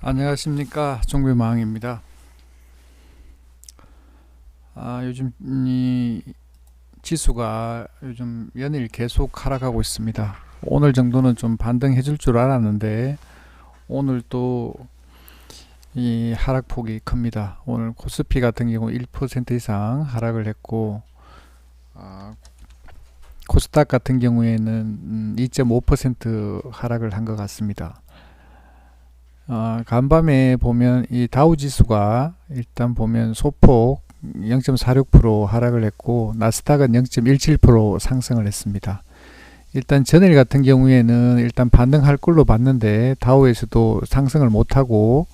안녕하십니까, 종배마왕입니다. 요즘 이 지수가 요즘 연일 계속 하락하고 있습니다. 오늘 정도는 좀 반등해 줄 줄 알았는데 오늘 또 이 하락폭이 큽니다. 오늘 코스피 같은 경우 1% 이상 하락을 했고, 코스닥 같은 경우에는 2.5% 하락을 한 것 같습니다. 간밤에 보면 이 다우 지수가 일단 보면 소폭 0.46% 하락을 했고, 나스닥은 0.17% 상승을 했습니다. 일단 전일 같은 경우에는 일단 반등할 걸로 봤는데 다우에서도 상승을 못하고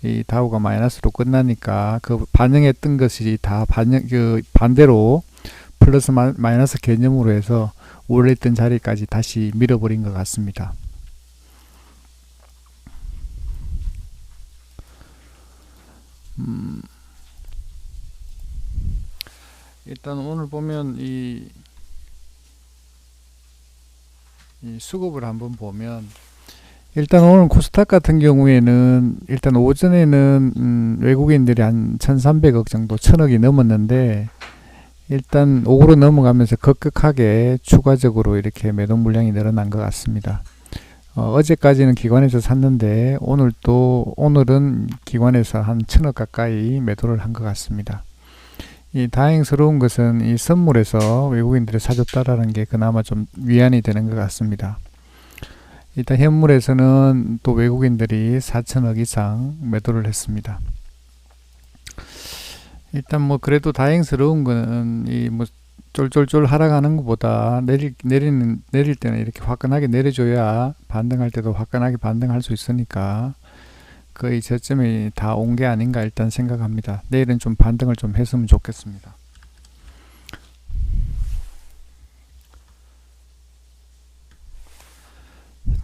이 다우가 마이너스로 끝나니까 그 반영했던 것이 다 반대로 플러스 마이너스 개념으로 해서 원래 있던 자리까지 다시 밀어버린 것 같습니다. 일단 오늘 보면 이 수급을 한번 보면, 일단 오늘 코스닥 같은 경우에는 일단 오전에는 외국인들이 한 1300억 정도, 1000억이 넘었는데 일단 5으로 넘어가면서 급격하게 추가적으로 이렇게 매도 물량이 늘어난 것 같습니다. 어제까지는 기관에서 샀는데 오늘은 기관에서 한 1000억 가까이 매도를 한 것 같습니다. 이 다행스러운 것은 이 선물에서 외국인들이 사줬다라는 게 그나마 좀 위안이 되는 것 같습니다. 일단 현물에서는 또 외국인들이 4천억 이상 매도를 했습니다. 일단 뭐 그래도 다행스러운 거는 이 뭐 쫄쫄쫄 하락하는 것보다 내릴 때는 이렇게 화끈하게 내려줘야 반등할 때도 화끈하게 반등할 수 있으니까 거의 저점이 다 온 게 아닌가 일단 생각합니다. 내일은 좀 반등을 좀 했으면 좋겠습니다.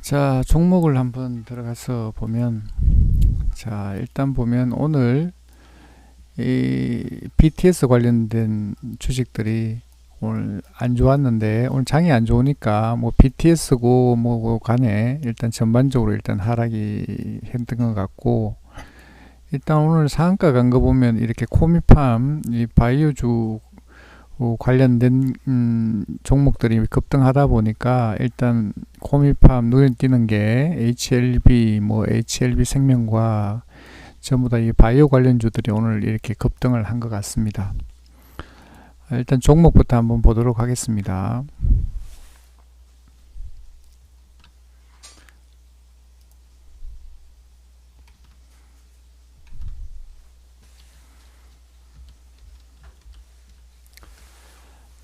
자, 종목을 한번 들어가서 보면, 자, 일단 보면 오늘 이 BTS 관련된 주식들이 오늘 안 좋았는데, 오늘 장이 안 좋으니까 뭐 BTS고 뭐고 간에 일단 전반적으로 일단 하락이 했던 것 같고, 일단 오늘 상한가 간 거 보면 이렇게 코미팜 이 바이오주 관련된 종목들이 급등하다 보니까 일단 코미팜 눈에 띄는 게 HLB 뭐 HLB 생명과학 전부 다 이 바이오 관련주들이 오늘 이렇게 급등을 한 것 같습니다. 일단 종목부터 한번 보도록 하겠습니다.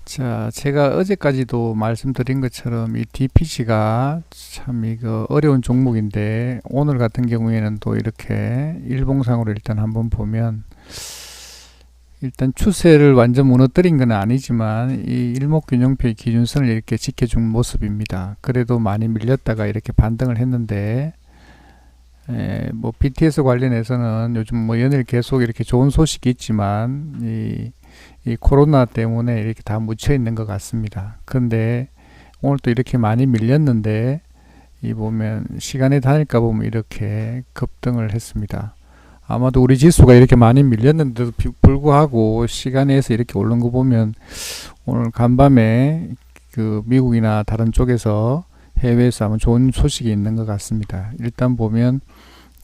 자, 제가 어제까지도 말씀드린 것처럼 이 DPC가 참 이거 어려운 종목인데, 오늘 같은 경우에는 또 이렇게 일봉상으로 일단 한번 보면, 일단 추세를 완전 무너뜨린 건 아니지만 이 일목균형표의 기준선을 이렇게 지켜준 모습입니다. 그래도 많이 밀렸다가 이렇게 반등을 했는데, 뭐 BTS 관련해서는 요즘 뭐 연일 계속 이렇게 좋은 소식이 있지만 이 코로나 때문에 이렇게 다 묻혀 있는 것 같습니다. 그런데 오늘 또 이렇게 많이 밀렸는데 이 보면 시간에 다닐까 보면 이렇게 급등을 했습니다. 아마도 우리 지수가 이렇게 많이 밀렸는데도 불구하고 시간에서 이렇게 오른 거 보면 오늘 간밤에 그 미국이나 다른 쪽에서 해외에서 아마 좋은 소식이 있는 것 같습니다. 일단 보면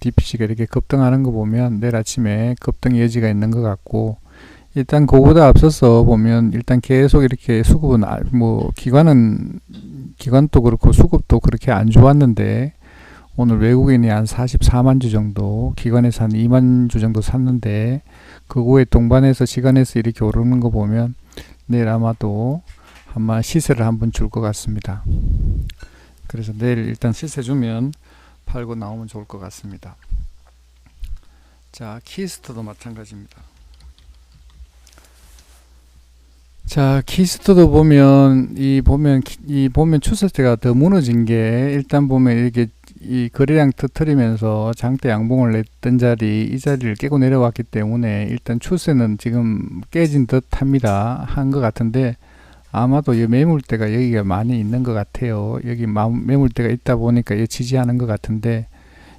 DPC가 이렇게 급등하는 거 보면 내일 아침에 급등 여지가 있는 것 같고, 일단 그보다 앞서서 보면 일단 계속 이렇게 수급은 뭐 기관도 그렇고 수급도 그렇게 안 좋았는데 오늘 외국인이 한 44만 주 정도, 기관에서 한 2만 주 정도 샀는데 그거에 동반해서 시간에서 이렇게 오르는 거 보면 내일 아마도 시세를 한번 줄 것 같습니다. 그래서 내일 일단 시세 주면 팔고 나오면 좋을 것 같습니다. 자, 키스트도 마찬가지입니다. 자, 키스트도 보면 보면 추세대가 더 무너진 게, 일단 보면 이렇게 이 거래량 터트리면서 장대 양봉을 냈던 이 자리를 깨고 내려왔기 때문에 일단 추세는 지금 깨진 듯 합니다. 한 것 같은데 아마도 이 매물대가 여기가 많이 있는 것 같아요. 여기 매물대가 있다 보니까 지지하는 것 같은데,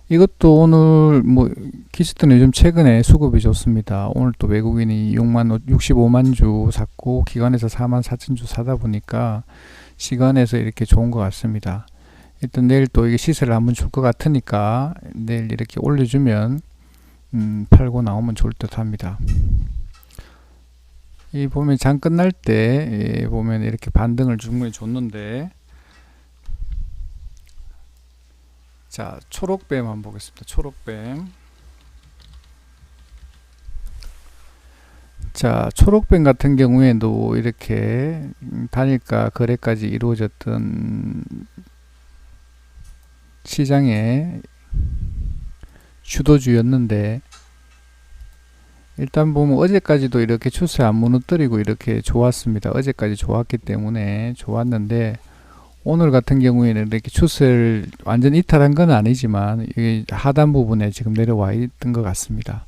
이것도 오늘 뭐 키스트는 요즘 최근에 수급이 좋습니다. 오늘 또 외국인이 65만 주 샀고 기관에서 4만 4천 주 사다 보니까 시간에서 이렇게 좋은 것 같습니다. 일단 내일 또 이게 시세를 한번 줄 것 같으니까 내일 이렇게 올려주면 팔고 나오면 좋을 듯 합니다. 이 보면 장 끝날 때 보면 이렇게 반등을 충분히 줬는데, 자 초록뱀 한번 보겠습니다. 초록뱀. 자 초록뱀 같은 경우에도 이렇게 단일가 거래까지 이루어졌던 시장의 주도주였는데, 일단 보면 어제까지도 이렇게 추세 안 무너뜨리고 이렇게 좋았습니다. 어제까지 좋았기 때문에 좋았는데, 오늘 같은 경우에는 이렇게 추세를 완전 이탈한 건 아니지만 이 하단 부분에 지금 내려와 있던 것 같습니다.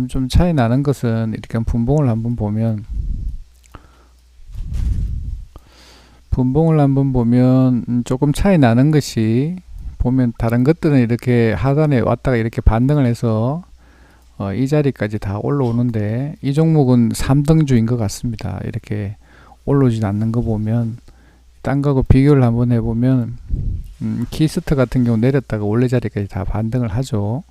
좀 차이 나는 것은 이렇게 분봉을 한번 보면, 조금 차이 나는 것이, 보면 다른 것들은 이렇게 하단에 왔다가 이렇게 반등을 해서 이 자리까지 다 올라오는데, 이 종목은 3등주인 것 같습니다. 이렇게 올라오진 않는 거 보면, 딴 거하고 비교를 한번 해보면 키스트 같은 경우 내렸다가 원래 자리까지 다 반등을 하죠.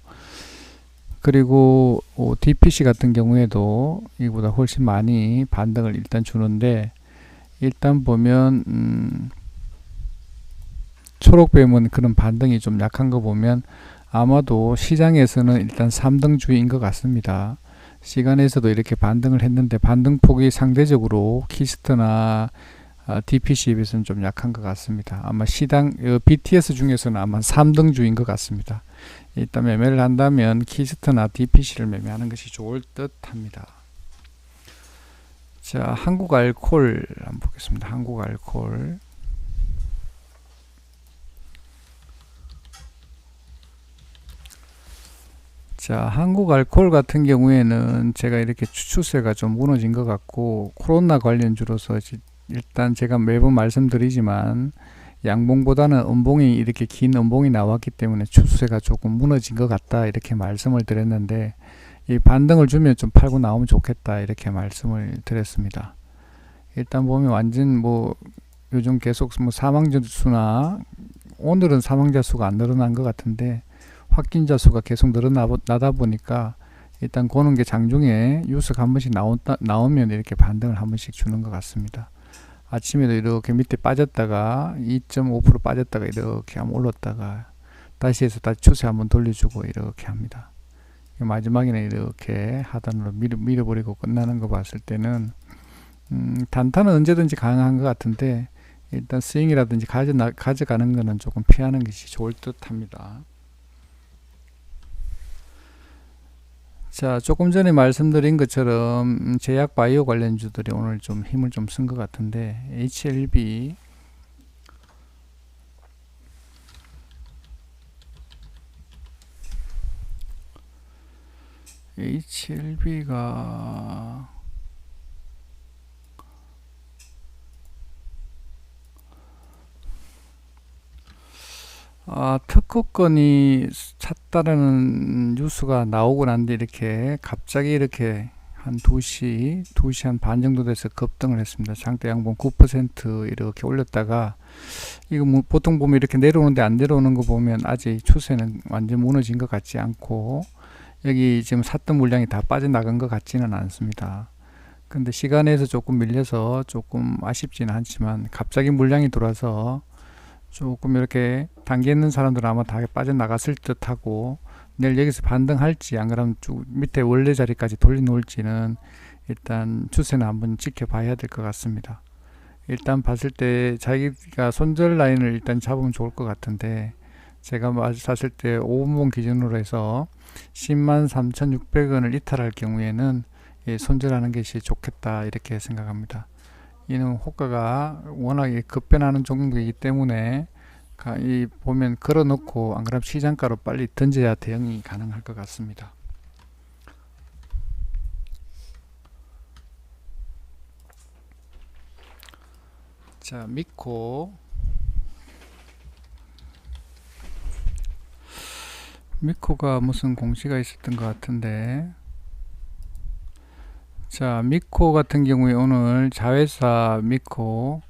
그리고 DPC 같은 경우에도 이보다 훨씬 많이 반등을 일단 주는데, 일단 보면 초록뱀은 그런 반등이 좀 약한 거 보면 아마도 시장에서는 일단 3등주인 것 같습니다. 시간에서도 이렇게 반등을 했는데 반등폭이 상대적으로 키스트나 DPC에 비해서는 좀 약한 것 같습니다. 아마 BTS 중에서는 아마 3등주인 것 같습니다. 일단 매매를 한다면 키스트나 DPC를 매매하는 것이 좋을 듯 합니다. 자, 한국알콜 한번 보겠습니다. 한국알콜. 자, 한국알콜 같은 경우에는 제가 이렇게 추세가 좀 무너진 것 같고, 코로나 관련주로서 일단 제가 매번 말씀드리지만 양봉보다는 음봉이, 이렇게 긴 음봉이 나왔기 때문에 추세가 조금 무너진 것 같다 이렇게 말씀을 드렸는데, 이 반등을 주면 좀 팔고 나오면 좋겠다 이렇게 말씀을 드렸습니다. 일단 보면 완전 요즘 계속 사망자 수나, 오늘은 사망자 수가 안 늘어난 것 같은데 확진자 수가 계속 늘어나다 보니까 일단 고는 게 장중에 뉴스가 한 번씩 나오면 이렇게 반등을 한 번씩 주는 것 같습니다. 아침에도 이렇게 밑에 빠졌다가 2.5% 빠졌다가 이렇게 한번 올랐다가 다시 해서 다시 추세 한번 돌려주고 이렇게 합니다. 마지막에는 이렇게 하단으로 밀어버리고 끝나는 거 봤을 때는 단타는 언제든지 가능한 것 같은데, 일단 스윙이라든지 가져가는 거는 조금 피하는 것이 좋을 듯 합니다. 자, 조금 전에 말씀드린 것처럼 제약 바이오 관련주들이 오늘 좀 힘을 좀 쓴 것 같은데, HLB가 특허권이 찼다라는 뉴스가 나오고 난데 이렇게 갑자기 이렇게 한 2시 한 반 정도 돼서 급등을 했습니다. 장대 양봉 9% 이렇게 올렸다가, 이거 보통 보면 이렇게 내려오는데 안 내려오는 거 보면 아직 추세는 완전 무너진 것 같지 않고, 여기 지금 샀던 물량이 다 빠져나간 것 같지는 않습니다. 근데 시간에서 조금 밀려서 조금 아쉽지는 않지만, 갑자기 물량이 돌아서 조금 이렇게 단계 있는 사람들은 아마 다 빠져나갔을 듯 하고, 내일 여기서 반등할지 안 그러면 쭉 밑에 원래 자리까지 돌려놓을지는 일단 추세는 한번 지켜봐야 될 것 같습니다. 일단 봤을 때 자기가 손절 라인을 일단 잡으면 좋을 것 같은데, 제가 샀을 때 5분봉 기준으로 해서 103,600원을 이탈할 경우에는 손절하는 것이 좋겠다 이렇게 생각합니다. 이는 호가가 워낙에 급변하는 종목이기 때문에 이 보면 걸어 놓고 안 그러면 시장가로 빨리 던져야 대응이 가능할 것 같습니다. 자, 미코. 미코가 무슨 공시가 있었던 것 같은데, 자, 미코 같은 경우에 오늘 자회사 미코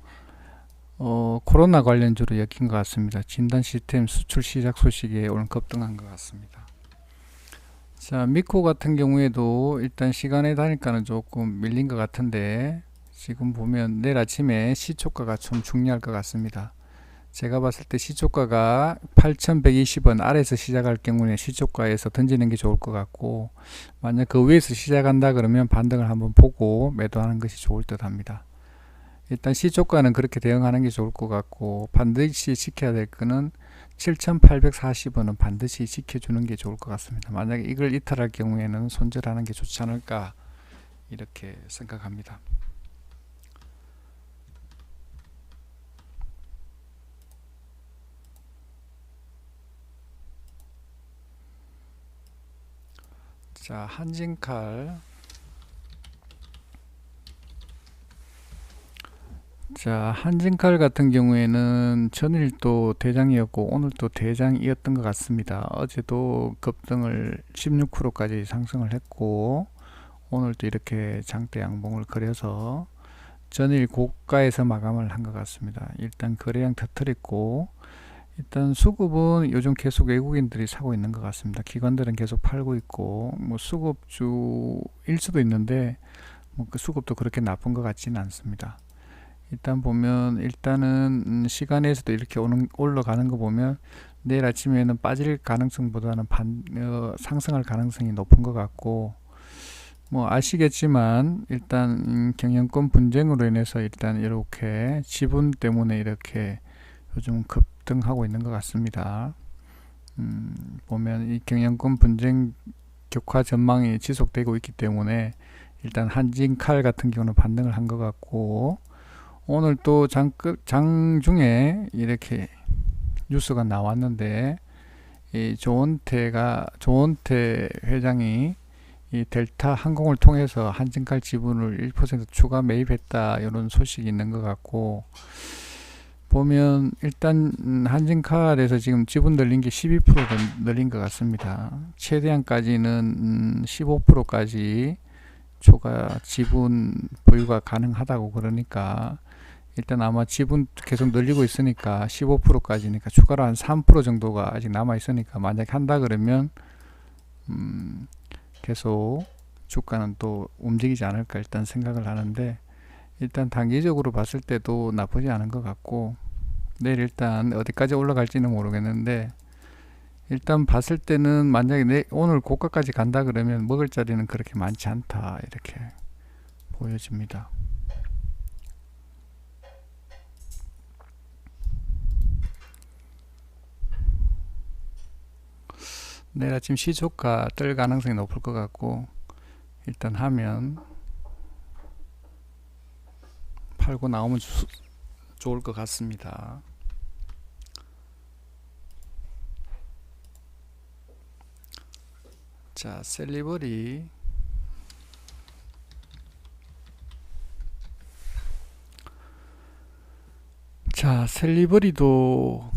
코로나 관련주로 엮인 것 같습니다. 진단 시스템 수출 시작 소식에 오늘 급등한 것 같습니다. 자, 미코 같은 경우에도 일단 시간에 다니까는 조금 밀린 것 같은데, 지금 보면 내일 아침에 시초가가 좀 중요할 것 같습니다. 제가 봤을 때 시초가가 8120원 아래에서 시작할 경우에 시초가에서 던지는 게 좋을 것 같고, 만약 그 위에서 시작한다 그러면 반등을 한번 보고 매도하는 것이 좋을 듯 합니다. 일단 시초가는 그렇게 대응하는 게 좋을 것 같고, 반드시 지켜야 될 거는 7840원은 반드시 지켜주는 게 좋을 것 같습니다. 만약에 이걸 이탈할 경우에는 손절하는 게 좋지 않을까 이렇게 생각합니다. 자, 한진칼. 자, 한진칼 같은 경우에는 전일도 대장이었고 오늘도 대장이었던 것 같습니다. 어제도 급등을 16%까지 상승을 했고, 오늘도 이렇게 장대 양봉을 그려서 전일 고가에서 마감을 한 것 같습니다. 일단 거래량 터뜨렸고, 일단 수급은 요즘 계속 외국인들이 사고 있는 것 같습니다. 기관들은 계속 팔고 있고, 뭐 수급주일 수도 있는데 뭐 그 수급도 그렇게 나쁜 것 같지는 않습니다. 일단 보면 일단은 시간에서도 이렇게 올라가는 거 보면 내일 아침에는 빠질 가능성보다는 상승할 가능성이 높은 것 같고, 뭐 아시겠지만 일단 경영권 분쟁으로 인해서 일단 이렇게 지분 때문에 이렇게 요즘 급등하고 있는 것 같습니다. 보면 이 경영권 분쟁 격화 전망이 지속되고 있기 때문에 일단 한진칼 같은 경우는 반등을 한 것 같고, 오늘 또 장중에 이렇게 뉴스가 나왔는데, 이 조원태 회장이 이 델타 항공을 통해서 한진칼 지분을 1% 추가 매입했다 이런 소식이 있는 것 같고, 보면 일단 한진칼에서 지금 지분 늘린 게 12% 늘린 것 같습니다. 최대한까지는 15%까지 추가 지분 보유가 가능하다고 그러니까, 일단 아마 지분 계속 늘리고 있으니까 15%까지니까 추가로 한 3% 정도가 아직 남아 있으니까, 만약 한다 그러면 계속 주가는 또 움직이지 않을까 일단 생각을 하는데, 일단 단기적으로 봤을 때도 나쁘지 않은 것 같고, 내일 일단 어디까지 올라갈지는 모르겠는데, 일단 봤을 때는 만약에 오늘 고가까지 간다 그러면 먹을 자리는 그렇게 많지 않다 이렇게 보여집니다. 내일 아침 시초가 뜰 가능성이 높을 것 같고, 일단 하면 팔고 나오면 좋을 것 같습니다. 자, 셀리버리. 자, 셀리버리도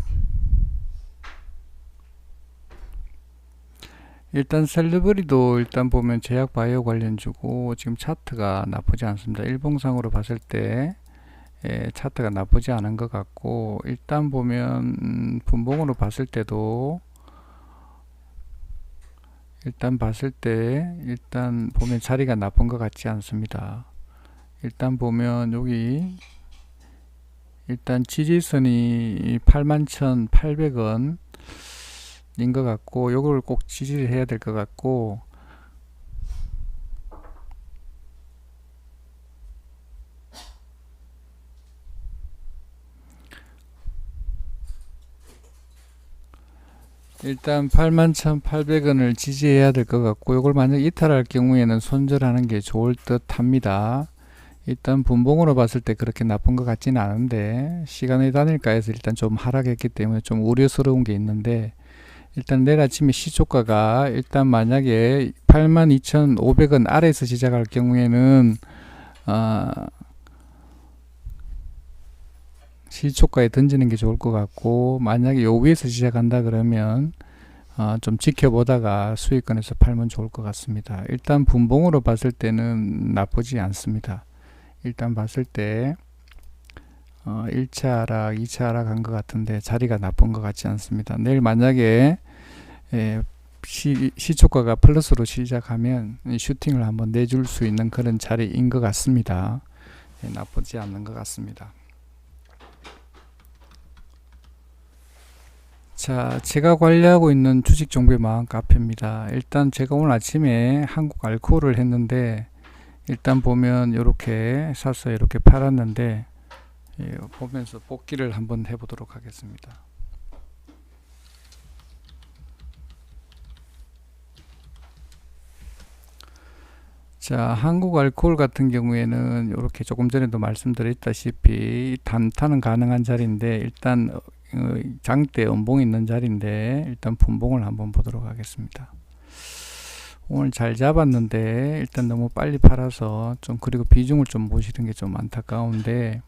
일단 보면 제약 바이오 관련주고 지금 차트가 나쁘지 않습니다. 일봉상으로 봤을 때 차트가 나쁘지 않은 것 같고, 일단 보면 분봉으로 봤을 때도 일단 보면 자리가 나쁜 것 같지 않습니다. 일단 보면 여기 일단 지지선이 81,800원 인 것 같고, 요걸 꼭 지지를 해야 될 것 같고, 일단 81,800원을 지지해야 될 것 같고, 요걸 만약 이탈할 경우에는 손절하는 게 좋을 듯 합니다. 일단 분봉으로 봤을 때 그렇게 나쁜 것 같지는 않은데, 시간의 단일가에서 일단 좀 하락했기 때문에 좀 우려스러운 게 있는데, 일단 내일 아침에 시초가가 일단 만약에 82,500원 아래에서 시작할 경우에는 시초가에 던지는 게 좋을 것 같고, 만약에 요 위에서 시작한다 그러면 좀 지켜보다가 수익권에서 팔면 좋을 것 같습니다. 일단 분봉으로 봤을 때는 나쁘지 않습니다. 일단 봤을 때 1차 하락, 2차 하락 한 것 같은데 자리가 나쁜 것 같지 않습니다. 내일 만약에 시초가가 플러스로 시작하면 슈팅을 한번 내줄 수 있는 그런 자리인 것 같습니다. 나쁘지 않는 것 같습니다. 자, 제가 관리하고 있는 주식 정보의 마음 카페입니다. 일단 제가 오늘 아침에 한국 알코올을 했는데 일단 보면 이렇게 사서 이렇게 팔았는데 보면서 복귀를 한번 해보도록 하겠습니다. 자, 한국 알코올 같은 경우에는 이렇게 조금 전에도 말씀드렸다시피 단타는 가능한 자리인데 일단 장대 음봉이 있는 자리인데 일단 분봉을 한번 보도록 하겠습니다. 오늘 잘 잡았는데 일단 너무 빨리 팔아서 좀 그리고 비중을 좀 보시는 게 좀 안타까운데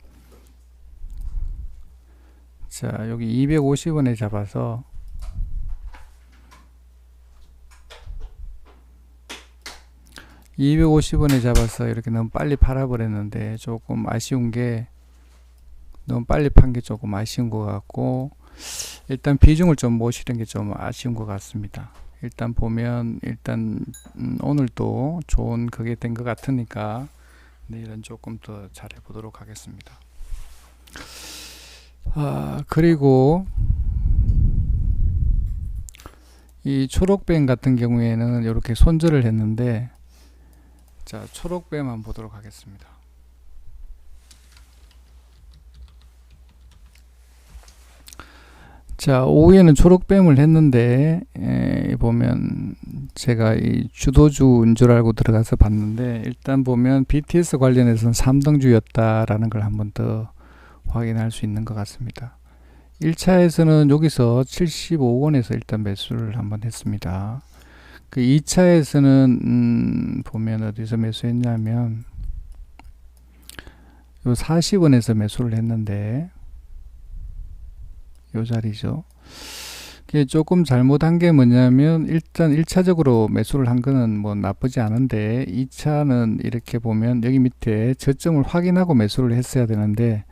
자 여기 250원에 잡아서 이렇게 너무 빨리 팔아버렸는데 조금 아쉬운 게 너무 빨리 판 게 조금 아쉬운 것 같고 일단 비중을 좀 모시는 게 좀 아쉬운 것 같습니다. 일단 보면 일단 오늘도 좋은 그게 된 것 같으니까 내일은 조금 더 잘해 보도록 하겠습니다. 그리고 이 초록뱀 같은 경우에는 이렇게 손절을 했는데 자 초록뱀만 보도록 하겠습니다. 자 오후에는 초록뱀을 했는데 보면 제가 이 주도주인 줄 알고 들어가서 봤는데 일단 보면 BTS 관련해서는 3등주였다라는 걸 한번 더 확인할 수 있는 것 같습니다. 1차에서는 여기서 75원에서 일단 매수를 한번 했습니다. 그 2차에서는 보면 어디서 매수했냐면 요 40원에서 매수를 했는데 요 자리죠. 그게 조금 잘못한 게 뭐냐면 일단 1차적으로 매수를 한 거는 뭐 나쁘지 않은데 2차는 이렇게 보면 여기 밑에 저점을 확인하고 매수를 했어야 되는데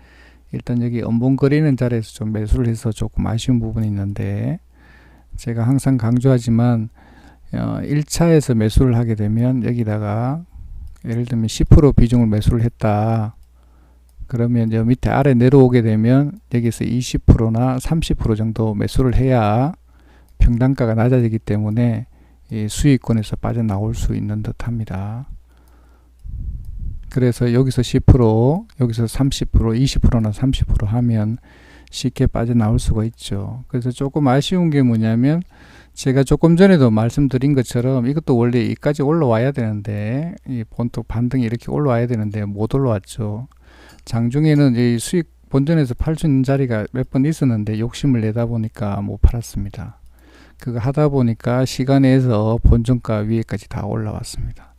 일단 여기 엄봉거리는 자리에서 좀 매수를 해서 조금 아쉬운 부분이 있는데 제가 항상 강조하지만 1차에서 매수를 하게 되면 여기다가 예를 들면 10% 비중을 매수를 했다. 그러면 여 밑에 아래 내려오게 되면 여기서 20%나 30% 정도 매수를 해야 평단가가 낮아지기 때문에 이 수익권에서 빠져나올 수 있는 듯 합니다. 그래서 여기서 10%, 여기서 30%, 20%나 30% 하면 쉽게 빠져나올 수가 있죠. 그래서 조금 아쉬운 게 뭐냐면 제가 조금 전에도 말씀드린 것처럼 이것도 원래 여기까지 올라와야 되는데 이 본토 반등이 이렇게 올라와야 되는데 못 올라왔죠. 장중에는 이 수익 본전에서 팔 수 있는 자리가 몇 번 있었는데 욕심을 내다 보니까 못 팔았습니다. 그거 하다 보니까 시간에서 본전가 위에까지 다 올라왔습니다.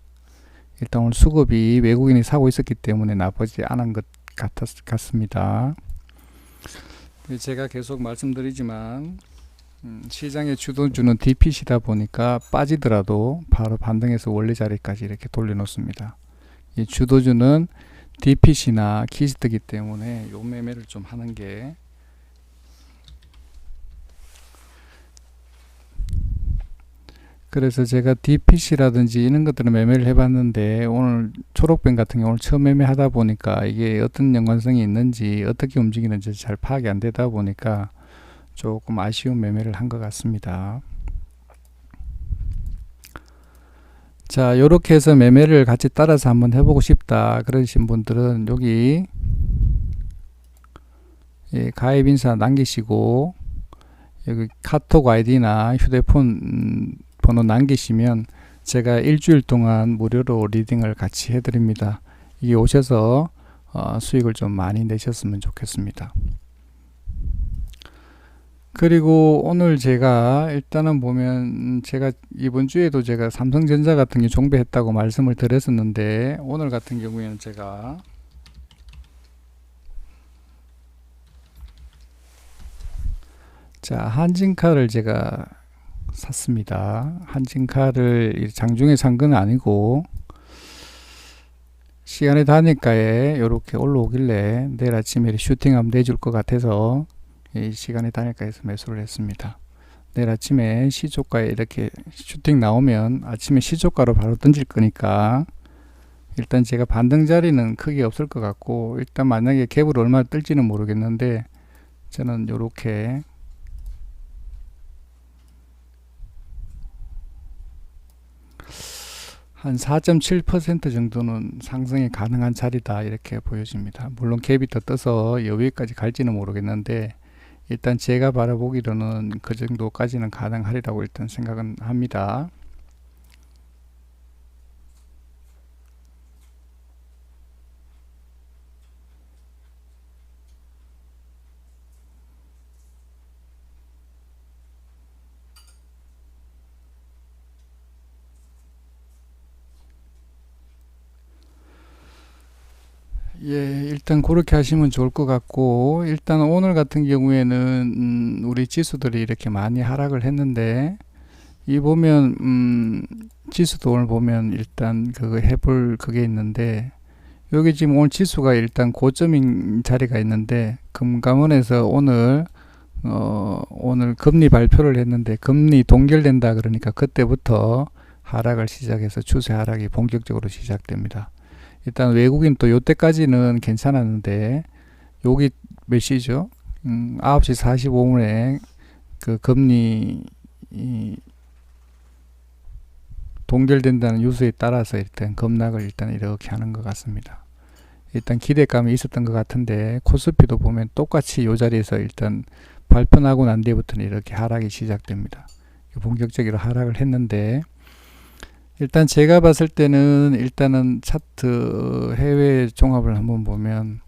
일단 오늘 수급이 외국인이 사고 있었기 때문에 나쁘지 않은 것 같습니다. 제가 계속 말씀드리지만 시장의 주도주는 DPC다 보니까 빠지더라도 바로 반등해서 원래 자리까지 이렇게 돌려놓습니다. 이 주도주는 DPC나 키스트기 때문에 요 매매를 좀 하는 게 그래서 제가 DPC라든지 이런 것들은 매매를 해봤는데 오늘 초록뱀 같은 경우 오늘 처음 매매하다 보니까 이게 어떤 연관성이 있는지 어떻게 움직이는지 잘 파악이 안 되다 보니까 조금 아쉬운 매매를 한 것 같습니다. 자 요렇게 해서 매매를 같이 따라서 한번 해보고 싶다 그러신 분들은 여기 가입 인사 남기시고 여기 카톡 아이디나 휴대폰 번호 남기시면 제가 일주일 동안 무료로 리딩을 같이 해드립니다. 이게 오셔서 수익을 좀 많이 내셨으면 좋겠습니다. 그리고 오늘 제가 일단은 보면 제가 이번 주에도 제가 삼성전자 같은 게 종배했다고 말씀을 드렸었는데 오늘 같은 경우에는 제가 자 한진카를 제가 샀습니다. 한진카를 장중에 산 건 아니고 시간의 단일가에 이렇게 올라오길래 내일 아침에 슈팅하면 내줄 것 같아서 이 시간의 단일가에서 매수를 했습니다. 내일 아침에 시초가에 이렇게 슈팅 나오면 아침에 시초가로 바로 던질 거니까 일단 제가 반등 자리는 크게 없을 것 같고, 일단 만약에 갭을 얼마나 뜰지는 모르겠는데 저는 요렇게 한 4.7% 정도는 상승이 가능한 자리다 이렇게 보여집니다. 물론 갭이 더 떠서 여기까지 갈지는 모르겠는데 일단 제가 바라보기로는 그 정도까지는 가능하리라고 일단 생각은 합니다. 예, 일단 그렇게 하시면 좋을 것 같고, 일단 오늘 같은 경우에는 우리 지수들이 이렇게 많이 하락을 했는데 이 보면 지수도 오늘 보면 일단 그거 해볼 그게 있는데, 여기 지금 오늘 지수가 일단 고점인 자리가 있는데 금감원에서 오늘 오늘 금리 발표를 했는데 금리 동결된다 그러니까 그때부터 하락을 시작해서 추세 하락이 본격적으로 시작됩니다. 일단 외국인 또 요때까지는 괜찮았는데 여기 몇 시죠? 9시 45분에 그 금리 동결된다는 뉴스에 따라서 일단 급락을 일단 이렇게 하는 것 같습니다. 일단 기대감이 있었던 것 같은데 코스피도 보면 똑같이 이 자리에서 일단 발표 나고 난 뒤부터는 이렇게 하락이 시작됩니다. 본격적으로 하락을 했는데 일단 제가 봤을 때는 일단은 차트 해외 종합을 한번 보면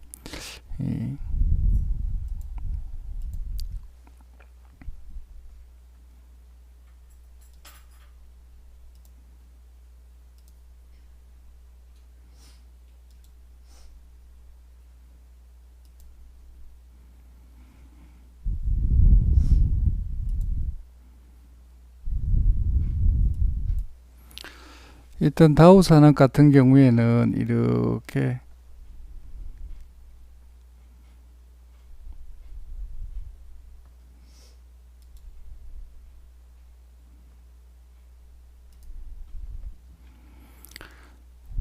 일단 다우산업 같은 경우에는 이렇게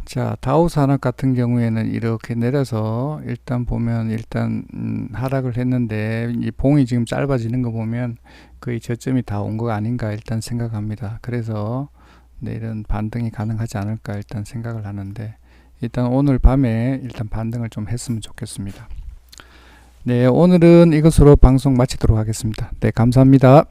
자, 다우산업 같은 경우에는 이렇게 내려서 일단 보면 일단 하락을 했는데 이 봉이 지금 짧아지는 거 보면 거의 저점이 다 온 거 아닌가 일단 생각합니다. 그래서 내일은 반등이 가능하지 않을까 일단 생각을 하는데 일단 오늘 밤에 일단 반등을 좀 했으면 좋겠습니다. 네, 오늘은 이것으로 방송 마치도록 하겠습니다. 네, 감사합니다.